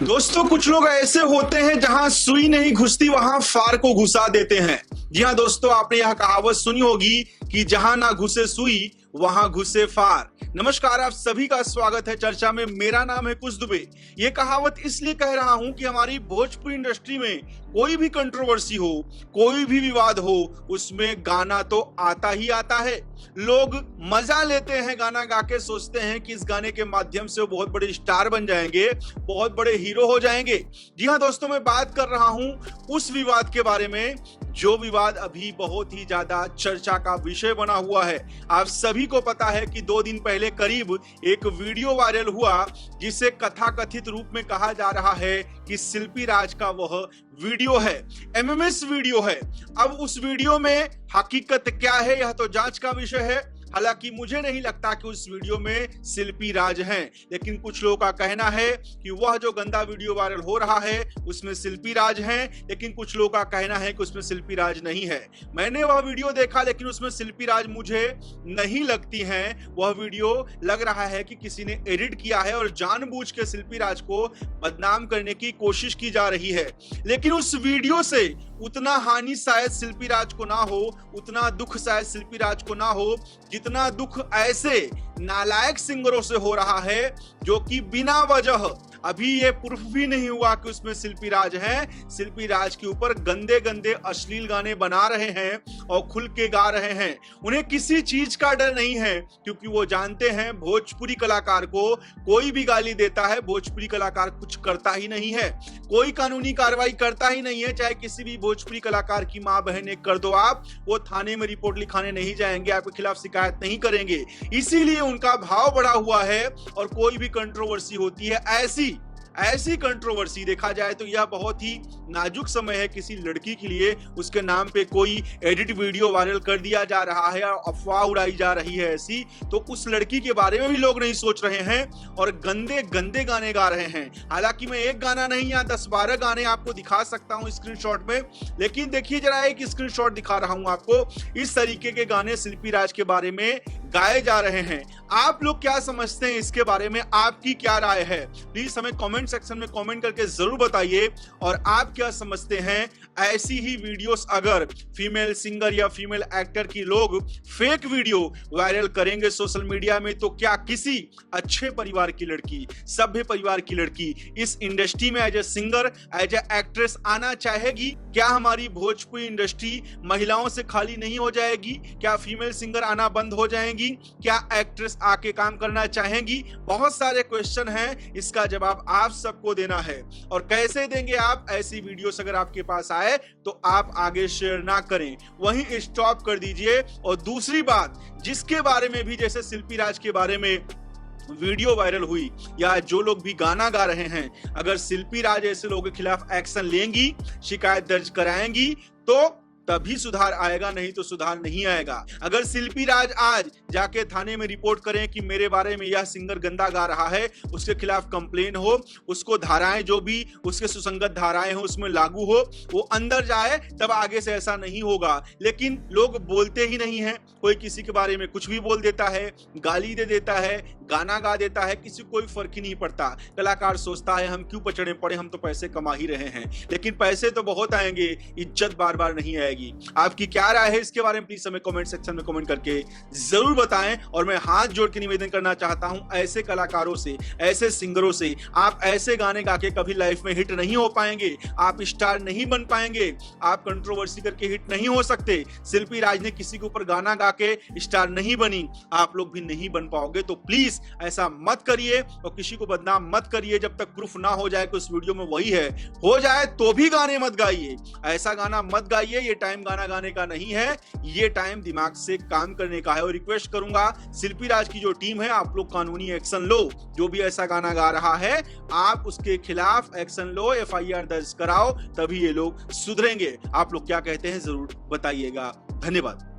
दोस्तों, कुछ लोग ऐसे होते हैं जहां सुई नहीं घुसती वहां फार को घुसा देते हैं। जी हाँ दोस्तों, आपने यह कहावत सुनी होगी कि जहां ना घुसे सुई वहां घुसे फार। नमस्कार, आप सभी का स्वागत है चर्चा में। मेरा नाम है कुश दुबे। ये कहावत इसलिए कह रहा हूं कि हमारी भोजपुरी इंडस्ट्री में कोई भी कंट्रोवर्सी हो, कोई भी विवाद हो, उसमें गाना तो आता ही आता है। लोग मजा लेते हैं गाना गा के, सोचते हैं कि इस गाने के माध्यम से वो बहुत बड़े स्टार बन जाएंगे, बहुत बड़े हीरो हो जाएंगे। जी हाँ दोस्तों, मैं बात कर रहा हूं उस विवाद के बारे में जो विवाद अभी बहुत ही ज्यादा चर्चा का विषय बना हुआ है। आप सभी को पता है कि 2 दिन पहले करीब एक वीडियो वायरल हुआ जिसे कथाकथित रूप में कहा जा रहा है कि शिल्पी राज का वह वीडियो है, एमएमएस वीडियो है। अब उस वीडियो में हकीकत क्या है यह तो जांच का विषय है। हालांकि मुझे नहीं लगता कि उस वीडियो में शिल्पी राज हैं, लेकिन कुछ लोगों का कहना है कि वह जो गंदा वीडियो वायरल हो रहा है उसमें शिल्पी राज हैं, लेकिन कुछ लोगों का कहना है कि उसमें शिल्पी राज नहीं है। मैंने वह वीडियो देखा, लेकिन उसमें शिल्पी राज मुझे नहीं लगती हैं। वह वीडियो लग रहा है कि किसी ने एडिट किया है और जानबूझ के शिल्पी राज को बदनाम करने की कोशिश की जा रही है। लेकिन उस वीडियो से उतना हानि शायद शिल्पी राज को ना हो, उतना दुख शायद शिल्पी राज को ना हो, जितना दुख ऐसे नालायक सिंगरों से हो रहा है जो कि बिना वजह, अभी ये प्रूफ भी नहीं हुआ कि उसमें शिल्पी राज हैं, शिल्पी राज के ऊपर गंदे गंदे अश्लील गाने बना रहे हैं और खुल के गा रहे हैं। उन्हें किसी चीज का डर नहीं है, क्योंकि वो जानते हैं भोजपुरी कलाकार को कोई भी गाली देता है, भोजपुरी कलाकार कुछ करता ही नहीं है, कोई कानूनी कार्रवाई करता ही नहीं है। चाहे किसी भी भोजपुरी कलाकार की मां बहन ने कर दो आप, वो थाने में रिपोर्ट लिखाने नहीं जाएंगे, आपके खिलाफ शिकायत नहीं करेंगे। इसीलिए उनका भाव बढ़ा हुआ है और कोई भी कंट्रोवर्सी होती है, ऐसी कंट्रोवर्सी देखा जाए तो यह बहुत ही नाजुक समय है किसी लड़की के लिए। उसके नाम पे कोई एडिट वीडियो वायरल कर दिया जा रहा है और अफवाह उड़ाई जा रही है ऐसी, तो उस लड़की के बारे में भी लोग नहीं सोच रहे हैं और गंदे गंदे गाने गा रहे हैं। हालांकि मैं एक गाना नहीं, यहाँ 10-12 गाने आपको दिखा सकता हूँ स्क्रीनशॉट में, लेकिन देखिए जरा, एक स्क्रीनशॉट दिखा रहा हूं आपको। इस तरीके के गाने शिल्पी राज के बारे में गाए जा रहे हैं। आप लोग क्या समझते हैं इसके बारे में? आपकी क्या राय है? प्लीज हमें कमेंट सेक्शन में कमेंट करके जरूर बताइए। और आप क्या समझते हैं, ऐसी ही वीडियोस अगर फीमेल सिंगर या फीमेल एक्टर की लोग फेक वीडियो वायरल करेंगे सोशल मीडिया में, तो क्या किसी अच्छे परिवार की लड़की, सभ्य परिवार की लड़की इस इंडस्ट्री में as a singer, as a actress आना चाहेगी? क्या हमारी भोजपुरी इंडस्ट्री महिलाओं से खाली नहीं हो जाएगी? क्या फीमेल सिंगर आना बंद हो जाएंगी? क्या एक्ट्रेस आके काम करना चाहेंगी? बहुत सारे क्वेश्चन हैं, इसका जवाब आप सबको देना है। और कैसे देंगे आप? ऐसी वीडियोस अगर आपके पास आए तो आप आगे शेयर ना करें, वहीं स्टॉप कर दीजिए। और दूसरी बात, जिसके बारे में भी, जैसे शिल्पी राज के बारे में वीडियो वायरल हुई या जो लोग भी गाना गा रहे हैं, अगर शिल्पी राज ऐसे लोगों के खिलाफ एक्शन लेंगी, शिकायत दर्ज कराएंगी, तो तभी सुधार आएगा, नहीं तो सुधार नहीं आएगा। अगर शिल्पी राज आज जाके थाने में रिपोर्ट करें कि मेरे बारे में यह सिंगर गंदा गा रहा है, उसके खिलाफ कंप्लेन हो, उसको धाराएं जो भी उसके सुसंगत धाराएं हो उसमें लागू हो, वो अंदर जाए, तब आगे से ऐसा नहीं होगा। लेकिन लोग बोलते ही नहीं है, कोई किसी के बारे में कुछ भी बोल देता है, गाली दे देता है, गाना गा देता है, किसी को कोई फर्क ही नहीं पड़ता। कलाकार सोचता है हम क्यों पचड़े पड़े, हम तो पैसे कमा ही रहे हैं। लेकिन पैसे तो बहुत आएंगे, इज्जत बार बार नहीं आएगी। आपकी क्या राय है इसके बारे में? प्लीज हमें कमेंट सेक्शन में कमेंट करके जरूर बताएं। और मैं हाथ जोड़ के निवेदन करना चाहता हूं ऐसे कलाकारों से, ऐसे सिंगरों से, आप ऐसे गाने गा के कभी लाइफ में हिट नहीं हो पाएंगे, आप स्टार नहीं बन पाएंगे, आप कंट्रोवर्सी करके हिट नहीं हो सकते। शिल्पी राज ने किसी के ऊपर गाना गा के स्टार नहीं बनी, आप लोग भी नहीं बन पाओगे। तो प्लीज ऐसा मत करिए और किसी को बदनाम मत करिए जब तक प्रूफ ना हो जाए कि उस वीडियो में वही है। हो जाए तो भी गाने मत गाइए, ऐसा गाना मत गाइए। ये टाइम गाना गाने का नहीं है, ये टाइम दिमाग से काम करने का है। और रिक्वेस्ट करूंगा शिल्पी राज की जो टीम है, आप लोग कानूनी एक्शन लो। जो भी ऐसा गाना गा रहा है आप उसके खिलाफ एक्शन लो, एफआईआर दर्ज कराओ, तभी ये लोग सुधरेंगे। आप लोग क्या कहते हैं जरूर बताइएगा। धन्यवाद।